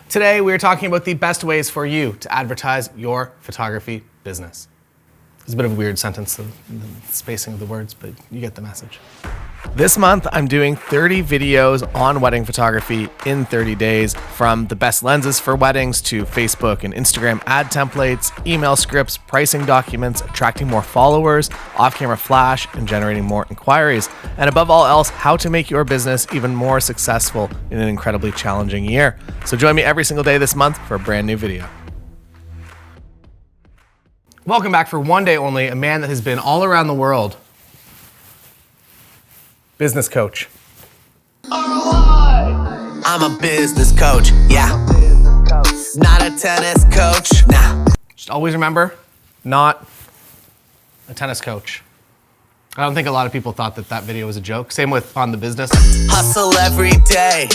Today, we're talking about the best ways for you to advertise your photography business. It's a bit of a weird sentence, the spacing of the words, but you get the message. This month, I'm doing 30 videos on wedding photography in 30 days, from the best lenses for weddings to Facebook and Instagram ad templates, email scripts, pricing documents, attracting more followers, off-camera flash, and generating more inquiries. And above all else, how to make your business even more successful in an incredibly challenging year. So join me every single day this month for a brand new video. Welcome back for one day only, a man that has been all around the world. Business coach. I'm a business coach, yeah. Not a tennis coach, nah. Just always remember, not a tennis coach. I don't think a lot of people thought that video was a joke. Same with on the business. Hustle every day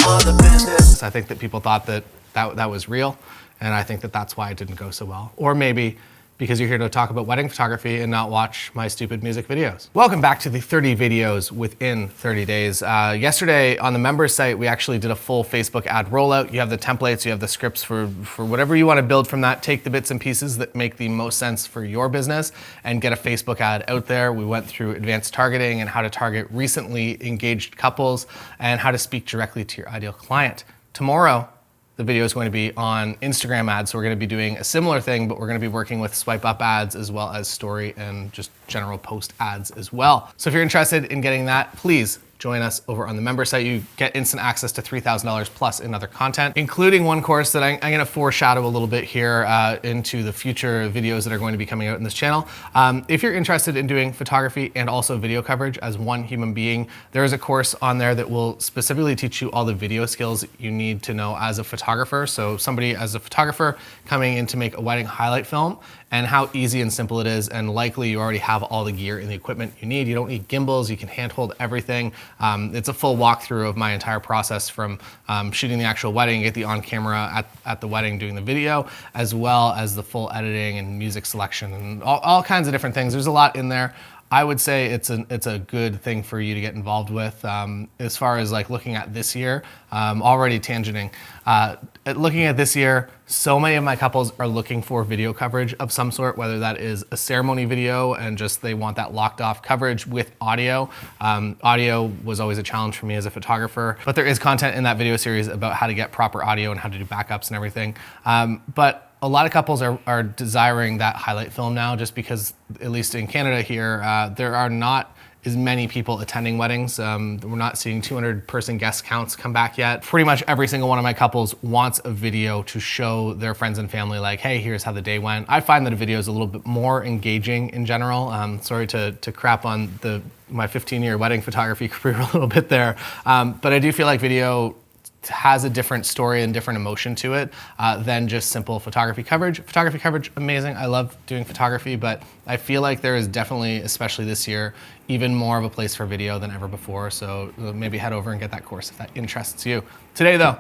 on the business. I think that people thought that was real, and I think that that's why it didn't go so well. Or maybe because you're here to talk about wedding photography and not watch my stupid music videos. Welcome back to the 30 videos within 30 days. Yesterday on the members site, we actually did a full Facebook ad rollout. You have the templates, you have the scripts for whatever you want to build from that. Take the bits and pieces that make the most sense for your business and get a Facebook ad out there. We went through advanced targeting and how to target recently engaged couples and how to speak directly to your ideal client. Tomorrow, the video is going to be on Instagram ads. So we're going to be doing a similar thing, but we're going to be working with swipe up ads as well as story and just general post ads as well. So if you're interested in getting that, please join us over on the member site. You get instant access to $3,000 plus in other content, including one course that I'm going to foreshadow a little bit here into the future videos that are going to be coming out in this channel. If you're interested in doing photography and also video coverage as one human being, there is a course on there that will specifically teach you all the video skills you need to know as a photographer. So somebody as a photographer coming in to make a wedding highlight film, and how easy and simple it is, and likely you already have all the gear and the equipment you need. You don't need gimbals, you can handhold everything. It's a full walkthrough of my entire process from shooting the actual wedding, get the on camera at the wedding doing the video, as well as the full editing and music selection and all kinds of different things. There's a lot in there. I would say it's a good thing for you to get involved with. As far as like looking at this year, already tangenting. Looking at this year, so many of my couples are looking for video coverage of some sort, whether that is a ceremony video and just they want that locked off coverage with audio. Audio was always a challenge for me as a photographer, but there is content in that video series about how to get proper audio and how to do backups and everything. But a lot of couples are desiring that highlight film now, just because, at least in Canada here, there are not as many people attending weddings. We're not seeing 200-person guest counts come back yet. Pretty much every single one of my couples wants a video to show their friends and family, like, hey, here's how the day went. I find that a video is a little bit more engaging in general. Sorry to crap on my 15-year wedding photography career a little bit there, but I do feel like video has a different story and different emotion to it than just simple photography coverage. Photography coverage, amazing. I love doing photography, but I feel like there is definitely, especially this year, even more of a place for video than ever before. So maybe head over and get that course if that interests you. Today though,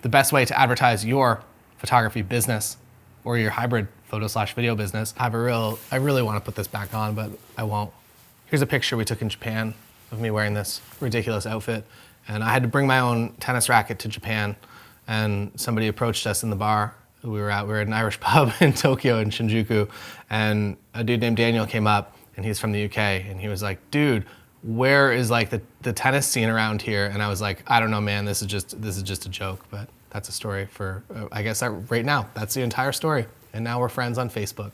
the best way to advertise your photography business or your hybrid photo/video business. I really want to put this back on, but I won't. Here's a picture we took in Japan of me wearing this ridiculous outfit. And I had to bring my own tennis racket to Japan, and somebody approached us in the bar we were at. We were at an Irish pub in Tokyo, in Shinjuku, and a dude named Daniel came up, and he's from the UK, and he was like, dude, where is like the tennis scene around here? And I was like, I don't know, man, this is just a joke, but that's a story for, I guess right now, that's the entire story. And now we're friends on Facebook.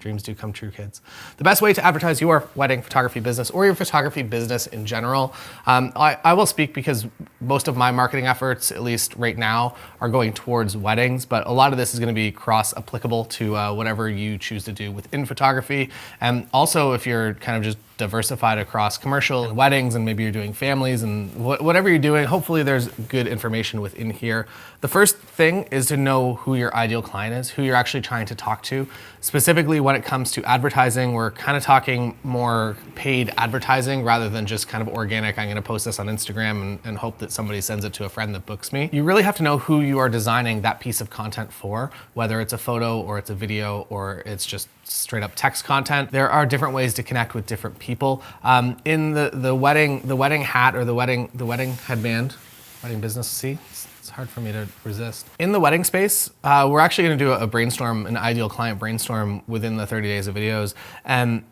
Dreams do come true, kids. The best way to advertise your wedding photography business or your photography business in general, I will speak because most of my marketing efforts, at least right now, are going towards weddings, but a lot of this is going to be cross-applicable to whatever you choose to do within photography. And also, if you're kind of just diversified across commercial and weddings, and maybe you're doing families and whatever you're doing, hopefully there's good information within here. The first thing is to know who your ideal client is, who you're actually trying to talk to. Specifically when it comes to advertising, we're kind of talking more paid advertising rather than just kind of organic, I'm gonna post this on Instagram and hope that somebody sends it to a friend that books me. You really have to know who you are designing that piece of content for, whether it's a photo or it's a video or it's just straight up text content. There are different ways to connect with different people. In the wedding hat or the wedding headband, wedding business, see? It's hard for me to resist. In the wedding space, we're actually going to do a brainstorm, an ideal client brainstorm within the 30 days of videos. And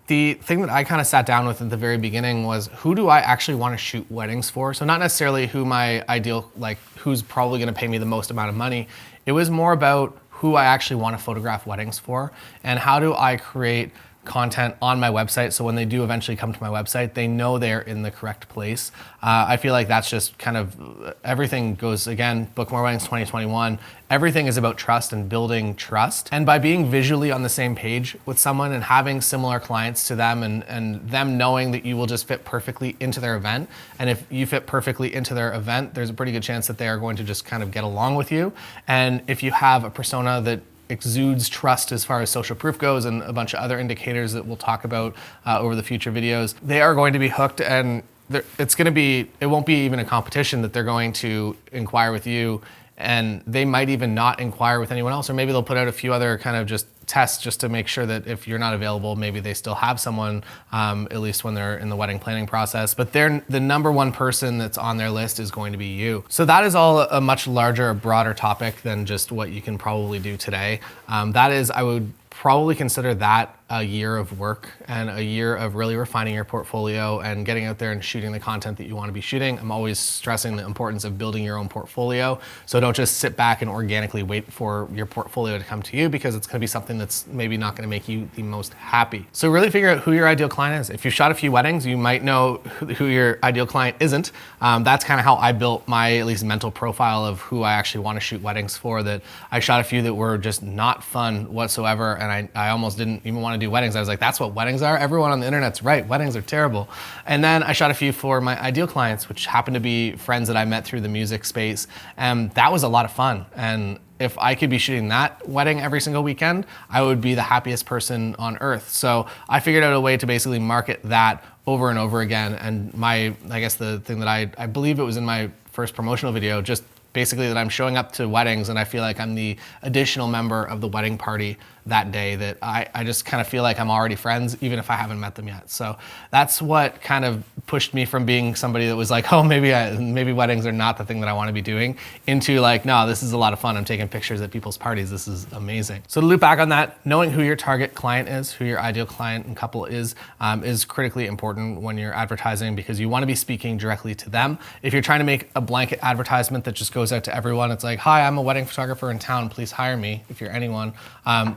the thing that I kind of sat down with at the very beginning was, who do I actually want to shoot weddings for? So not necessarily who my ideal, like who's probably going to pay me the most amount of money. It was more about who I actually want to photograph weddings for, and how do I create content on my website so when they do eventually come to my website, they know they're in the correct place. I feel like that's just kind of, everything goes, again, Book More Weddings 2021, everything is about trust and building trust. And by being visually on the same page with someone and having similar clients to them, and them knowing that you will just fit perfectly into their event, and if you fit perfectly into their event, there's a pretty good chance that they are going to just kind of get along with you. And if you have a persona that exudes trust as far as social proof goes, and a bunch of other indicators that we'll talk about over the future videos, they are going to be hooked, and it won't be even a competition that they're going to inquire with you, and they might even not inquire with anyone else, or maybe they'll put out a few other kind of just tests just to make sure that if you're not available, maybe they still have someone, at least when they're in the wedding planning process. But the number one person that's on their list is going to be you. So that is all a much larger, broader topic than just what you can probably do today. I would probably consider that a year of work and a year of really refining your portfolio and getting out there and shooting the content that you want to be shooting. I'm always stressing the importance of building your own portfolio. So don't just sit back and organically wait for your portfolio to come to you, because it's going to be something that's maybe not going to make you the most happy. So really figure out who your ideal client is. If you've shot a few weddings, you might know who your ideal client isn't. That's kind of how I built my, at least, mental profile of who I actually want to shoot weddings for. That I shot a few that were just not fun whatsoever, and I almost didn't even want to do weddings. I was like, that's what weddings are? Everyone on the internet's right, weddings are terrible. And then I shot a few for my ideal clients, which happened to be friends that I met through the music space. And that was a lot of fun. And if I could be shooting that wedding every single weekend, I would be the happiest person on earth. So I figured out a way to basically market that over and over again. And I guess the thing that I believe it was in my first promotional video, just basically that I'm showing up to weddings and I feel like I'm the additional member of the wedding party that day, that I just kind of feel like I'm already friends, even if I haven't met them yet. So that's what kind of pushed me from being somebody that was like, oh, maybe weddings are not the thing that I want to be doing, into like, no, this is a lot of fun. I'm taking pictures at people's parties. This is amazing. So to loop back on that, knowing who your target client is, who your ideal client and couple is critically important when you're advertising, because you want to be speaking directly to them. If you're trying to make a blanket advertisement that just goes out to everyone, it's like, hi, I'm a wedding photographer in town, please hire me. If you're anyone,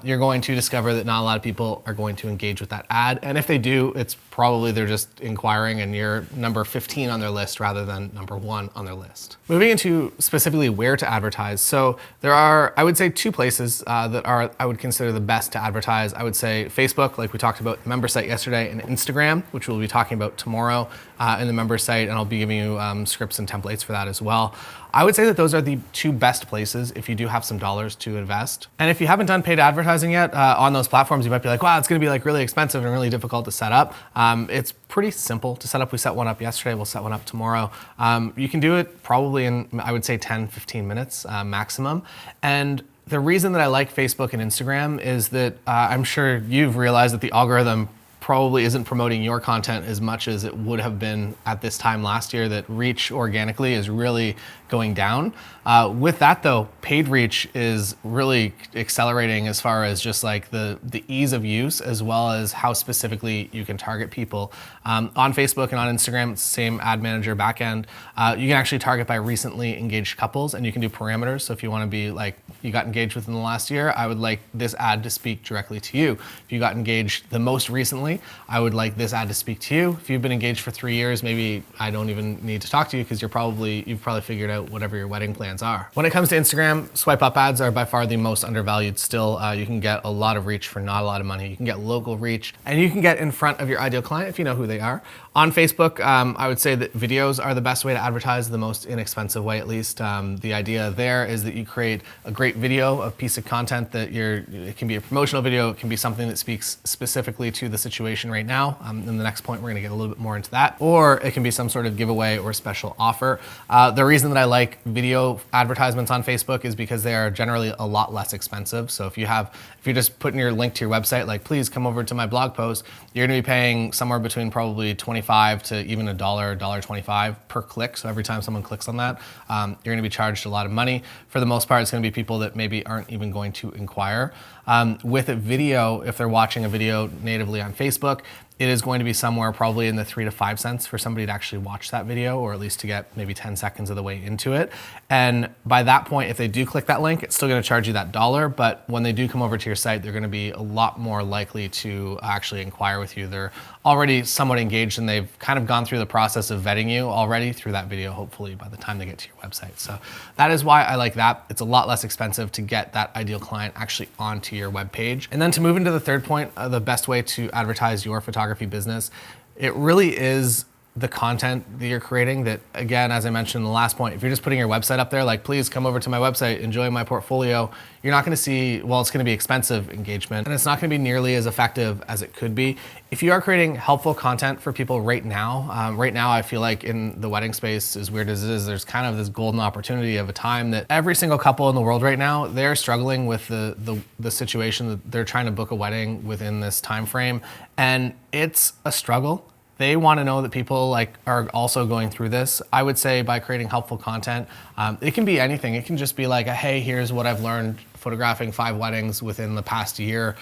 you're going to discover that not a lot of people are going to engage with that ad. And if they do, it's probably they're just inquiring and you're number 15 on their list rather than number 1 on their list. Moving into specifically where to advertise. So there are, I would say, 2 places I would consider the best to advertise. I would say Facebook, like we talked about, the member site yesterday, and Instagram, which we'll be talking about tomorrow in the member site, and I'll be giving you scripts and templates for that as well. I would say that those are the 2 best places if you do have some dollars to invest. And if you haven't done paid advertising yet on those platforms, you might be like, wow, it's gonna be like really expensive and really difficult to set up. It's pretty simple to set up. We set one up yesterday, we'll set one up tomorrow. You can do it probably in, I would say, 10, 15 minutes maximum. And the reason that I like Facebook and Instagram is that I'm sure you've realized that the algorithm probably isn't promoting your content as much as it would have been at this time last year, that reach organically is really going down. With that though, paid reach is really accelerating as far as just like the ease of use, as well as how specifically you can target people. On Facebook and on Instagram, it's the same ad manager backend. You can actually target by recently engaged couples, and you can do parameters. So if you want to be like, you got engaged within the last year, I would like this ad to speak directly to you. If you got engaged the most recently, I would like this ad to speak to you. If you've been engaged for 3 years, maybe I don't even need to talk to you, because you've probably figured out whatever your wedding plans are. When it comes to Instagram, swipe up ads are by far the most undervalued still. You can get a lot of reach for not a lot of money. You can get local reach, and you can get in front of your ideal client if you know who they are. On Facebook, I would say that videos are the best way to advertise, the most inexpensive way at least. The idea there is that you create a great video, a piece of content that it can be a promotional video, it can be something that speaks specifically to the situation right now. In the next point, we're gonna get a little bit more into that. Or it can be some sort of giveaway or special offer. The reason that I like video advertisements on Facebook is because they are generally a lot less expensive. So if you're just putting your link to your website, like please come over to my blog post, you're gonna be paying somewhere between probably 25 to even $1.25 per click. So every time someone clicks on that, you're gonna be charged a lot of money. For the most part, it's gonna be people that maybe aren't even going to inquire. With a video, if they're watching a video natively on Facebook, it is going to be somewhere probably in the 3 to 5 cents for somebody to actually watch that video, or at least to get maybe 10 seconds of the way into it. And by that point, if they do click that link, it's still gonna charge you that $1, but when they do come over to your site, they're gonna be a lot more likely to actually inquire with you. They're already somewhat engaged and they've kind of gone through the process of vetting you already through that video, hopefully by the time they get to your website. So that is why I like that. It's a lot less expensive to get that ideal client actually onto your web page. And then to move into the third point, the best way to advertise your photography business, it really is the content that you're creating. That, again, as I mentioned in the last point, if you're just putting your website up there, like please come over to my website, enjoy my portfolio, you're not gonna see, well, it's gonna be expensive engagement and it's not gonna be nearly as effective as it could be. If you are creating helpful content for people right now, I feel like in the wedding space, as weird as it is, there's kind of this golden opportunity of a time that every single couple in the world right now, they're struggling with the situation that they're trying to book a wedding within this time frame, and it's a struggle. They want to know that people are also going through this. I would say by creating helpful content, it can be anything. It can just be like, hey, here's what I've learned photographing 5 weddings within the past year,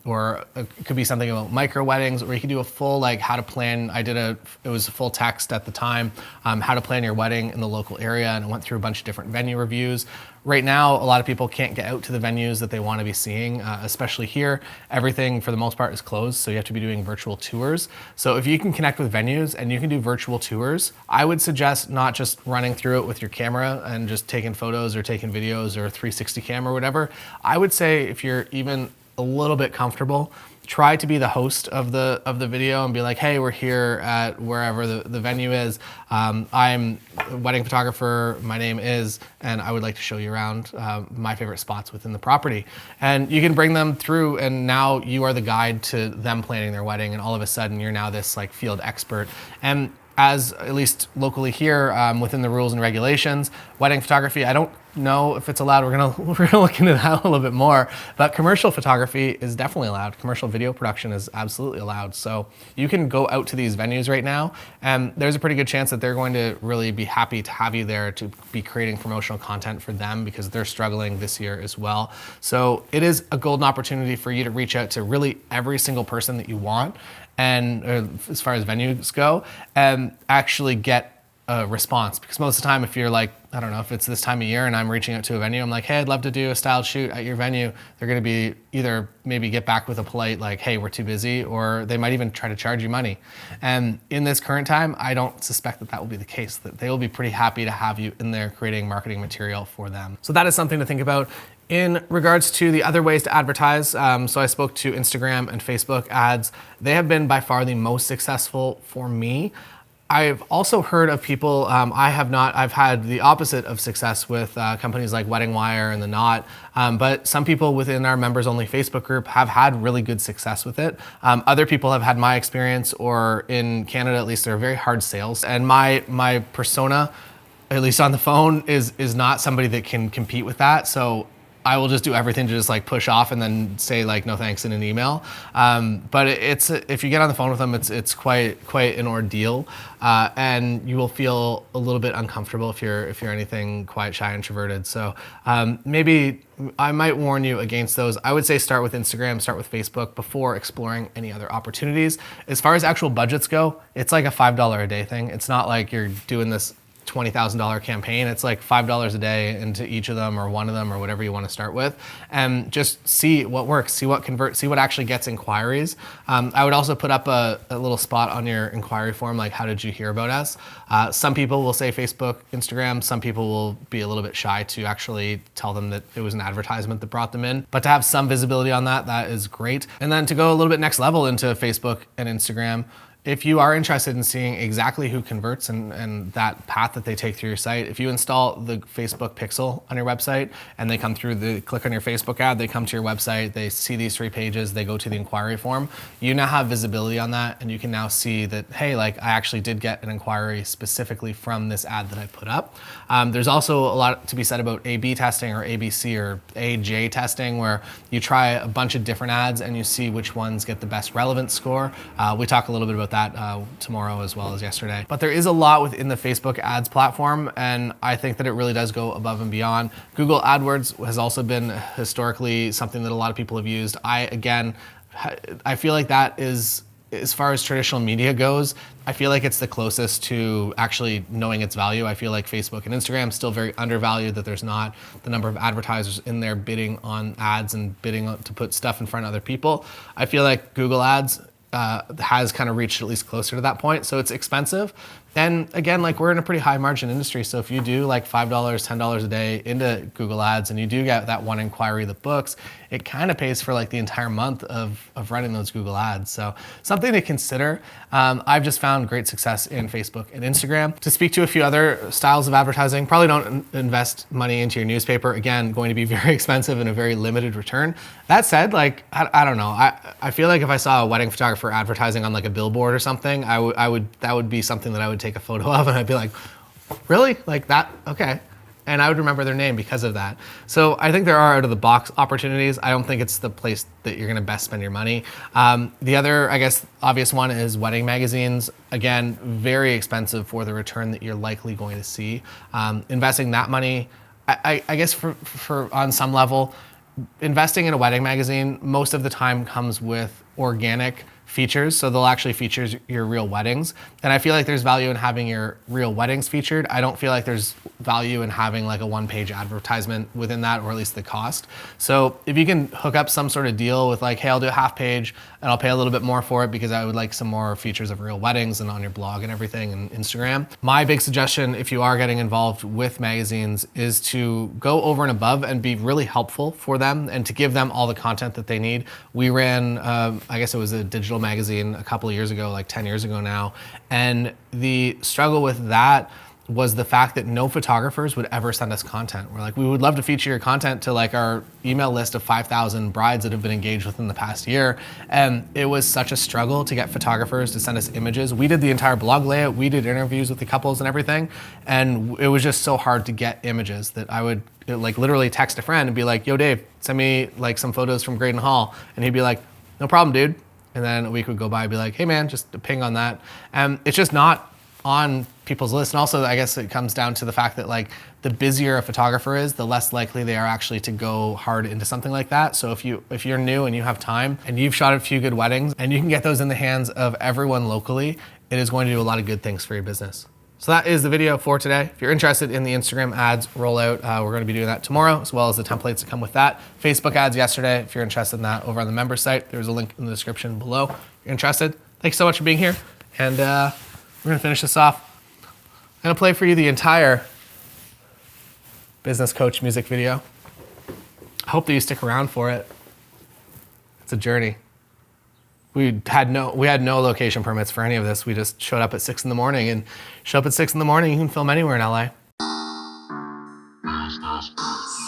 or it could be something about micro weddings, or you could do a full how to plan. It was a full text at the time, how to plan your wedding in the local area, and it went through a bunch of different venue reviews. Right now, a lot of people can't get out to the venues that they want to be seeing, especially here. Everything, for the most part, is closed, so you have to be doing virtual tours. So if you can connect with venues and you can do virtual tours, I would suggest not just running through it with your camera and just taking photos or taking videos or a 360 camera or whatever. I would say if you're even a little bit comfortable, try to be the host of the video and be like, hey, we're here at wherever the venue is. I'm a wedding photographer, my name is, and I would like to show you around my favorite spots within the property. And you can bring them through, and now you are the guide to them planning their wedding, and all of a sudden you're now this field expert. And as, at least locally here, within the rules and regulations, wedding photography, I don't know if it's allowed. We're gonna look into that a little bit more, but commercial photography is definitely allowed. Commercial video production is absolutely allowed. So you can go out to these venues right now, and there's a pretty good chance that they're going to really be happy to have you there to be creating promotional content for them, because they're struggling this year as well. So it is a golden opportunity for you to reach out to really every single person that you want, and as far as venues go, and actually get a response. Because most of the time, if you're I don't know, if it's this time of year and I'm reaching out to a venue, I'm like, hey, I'd love to do a styled shoot at your venue, they're gonna be either maybe get back with a polite hey, we're too busy, or they might even try to charge you money. And in this current time, I don't suspect that will be the case, that they will be pretty happy to have you in there creating marketing material for them. So that is something to think about. In regards to the other ways to advertise, so I spoke to Instagram and Facebook ads. They have been by far the most successful for me. I've also heard of people, I've had the opposite of success with companies like Wedding Wire and The Knot, but some people within our members only Facebook group have had really good success with it. Other people have had my experience, or in Canada at least, they're very hard sales. And my persona, at least on the phone, is not somebody that can compete with that. So I will just do everything to just push off and then say no thanks in an email. But if you get on the phone with them, it's quite an ordeal, and you will feel a little bit uncomfortable if you're anything quiet, shy, introverted. So maybe I might warn you against those. I would say start with Instagram, start with Facebook before exploring any other opportunities. As far as actual budgets go, it's like a $5 a day thing. It's not like you're doing this $20,000 campaign. It's $5 a day into each of them, or one of them, or whatever you want to start with, and just see what works, see what converts, see what actually gets inquiries. I would also put up a little spot on your inquiry form, how did you hear about us? Some people will say Facebook, Instagram. Some people will be a little bit shy to actually tell them that it was an advertisement that brought them in. But to have some visibility on that is great. And then to go a little bit next level into Facebook and Instagram, if you are interested in seeing exactly who converts and that path that they take through your site, if you install the Facebook pixel on your website and they come through, they click on your Facebook ad, they come to your website, they see these 3 pages, they go to the inquiry form, you now have visibility on that, and you can now see that, hey, like I actually did get an inquiry specifically from this ad that I put up. There's also a lot to be said about A/B testing or ABC or AJ testing, where you try a bunch of different ads and you see which ones get the best relevance score. We talk a little bit about that tomorrow as well as yesterday. But there is a lot within the Facebook ads platform, and I think that it really does go above and beyond. Google AdWords has also been historically something that a lot of people have used. I feel like that is, as far as traditional media goes, I feel like it's the closest to actually knowing its value. I feel like Facebook and Instagram still very undervalued, that there's not the number of advertisers in there bidding on ads and bidding to put stuff in front of other people. I feel like Google Ads has kind of reached at least closer to that point. So it's expensive. And again, like we're in a pretty high margin industry. So if you do like $5, $10 a day into Google Ads and you do get that one inquiry that books, it kind of pays for like the entire month of running those Google Ads. So something to consider. I've just found great success in Facebook and Instagram. To speak to a few other styles of advertising, probably don't invest money into your newspaper. Again, going to be very expensive and a very limited return. That said, like, I don't know. I feel like if I saw a wedding photographer advertising on like a billboard or something, that would be something that I would take a photo of, and I'd be like, really? Like that? Okay. And I would remember their name because of that. So I think there are out of the box opportunities. I don't think it's the place that you're gonna best spend your money. The other, I guess, obvious one is wedding magazines. Again, very expensive for the return that you're likely going to see. Investing that money, I guess for on some level, investing in a wedding magazine most of the time comes with organic features, so they'll actually feature your real weddings. And I feel like there's value in having your real weddings featured. I don't feel like there's value in having like a one-page advertisement within that, or at least the cost. So if you can hook up some sort of deal with like, hey, I'll do a half page and I'll pay a little bit more for it because I would like some more features of real weddings and on your blog and everything and Instagram. My big suggestion, if you are getting involved with magazines, is to go over and above and be really helpful for them and to give them all the content that they need. We ran, I guess it was a digital magazine a couple of years ago, like 10 years ago now. And the struggle with that was the fact that no photographers would ever send us content. We're like, we would love to feature your content to like our email list of 5,000 brides that have been engaged within the past year. And it was such a struggle to get photographers to send us images. We did the entire blog layout, we did interviews with the couples and everything. And it was just so hard to get images that I would like literally text a friend and be like, yo Dave, send me like some photos from Graydon Hall. And he'd be like, no problem, dude. And then a week would go by, I'd be like, hey man, just a ping on that. And it's just not on people's list. And also I guess it comes down to the fact that like the busier a photographer is, the less likely they are actually to go hard into something like that. So if you're new and you have time and you've shot a few good weddings and you can get those in the hands of everyone locally, it is going to do a lot of good things for your business. So that is the video for today. If you're interested in the Instagram ads rollout, we're going to be doing that tomorrow, as well as the templates that come with that. Facebook ads yesterday, if you're interested in that, over on the member site, there's a link in the description below. If you're interested, thanks so much for being here. And we're going to finish this off. I'm going to play for you the entire business coach music video. I hope that you stick around for it. It's a journey. We had no location permits for any of this. We just showed up at 6 in the morning, and show up at 6 in the morning, you can film anywhere in LA.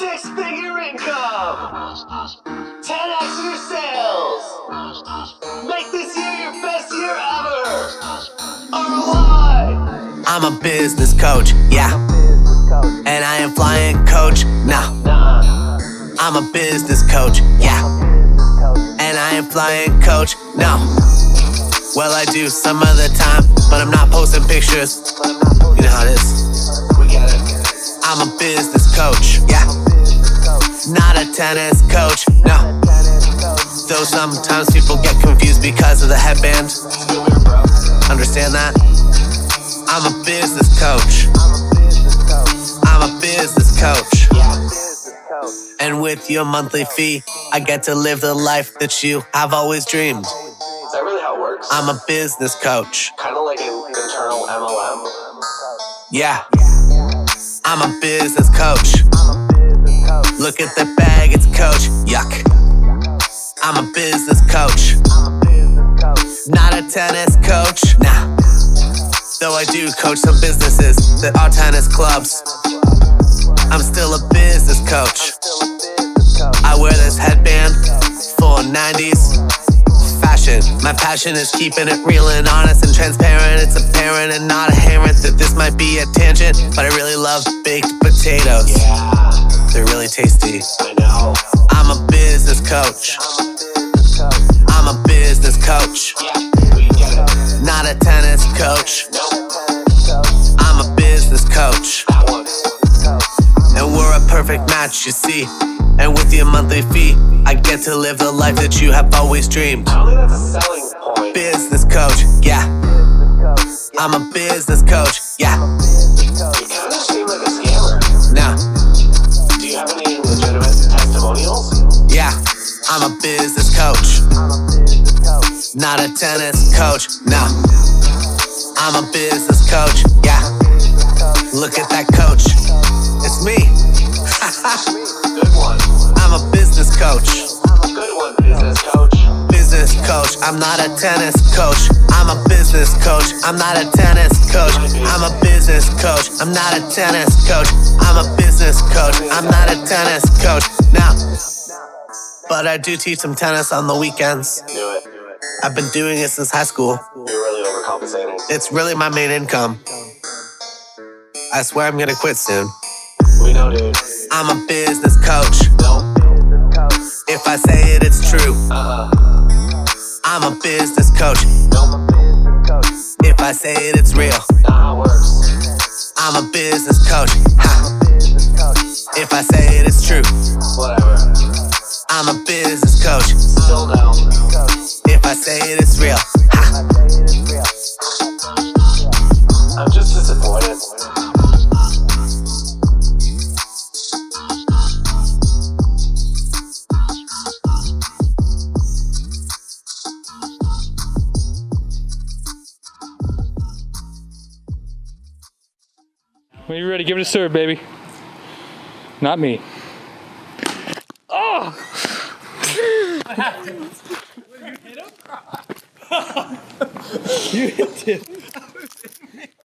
6-figure income. 10x your sales. Make this year your best year ever. ROI. I'm a business coach, yeah. And I am flying coach, no. I'm a business coach, yeah. And I am flying coach, no. Well, I do some of the time, but I'm not posting pictures. You know how it is. We get it. I'm a business coach, yeah. Not a tennis coach, no. Though sometimes people get confused because of the headband. Understand that? I'm a business coach. I'm a business coach. And with your monthly fee, I get to live the life that you have always dreamed. Is that really how it works? I'm a business coach. Kind of like an internal MLM. Yeah. I'm a business coach. Look at the bag, it's coach. Yuck. I'm a business coach. Not a tennis coach, nah. Though I do coach some businesses that are tennis clubs, I'm still a business coach. I wear this headband for 90s fashion. My passion is keeping it real and honest and transparent. It's apparent and not inherent that this might be a tangent, but I really love baked potatoes. They're really tasty. I know. I'm a business coach. I'm a business coach. We get it. Not a tennis coach. Nope. I'm a business coach. That one. And we're a perfect match, you see. And with your monthly fee, I get to live the life that you have always dreamed. I don't think that's a selling point. Business coach, yeah. I'm a business coach, yeah. You kind of seem like a scammer. Now, Do you have any legitimate testimonials? yeah, I'm a business coach. Not a tennis coach, no. I'm a business coach, yeah. Look at that coach. It's me. Good one. I'm a business coach. Good one, business coach. Business coach. I'm not a tennis coach. I'm a business coach. I'm not a tennis coach. I'm a business coach. I'm not a tennis coach. I'm a business coach. I'm not a tennis coach. Now, but I do teach some tennis on the weekends. Do it. I've been doing it since high school. You're really overcompensating. It's really my main income. I swear I'm gonna quit soon. We know, dude. I'm a business coach. No. If I say it, it's true. I'm a business coach. Nope. If I say it, it's real. Not how it works. I'm a business coach. Ha. If I say it, it's true. Whatever. I'm a business coach. Still no. If I say it, it's real. Ha. I'm just disappointed. When you're ready, give it a serve, baby. Not me. Oh! You hit him? You hit him.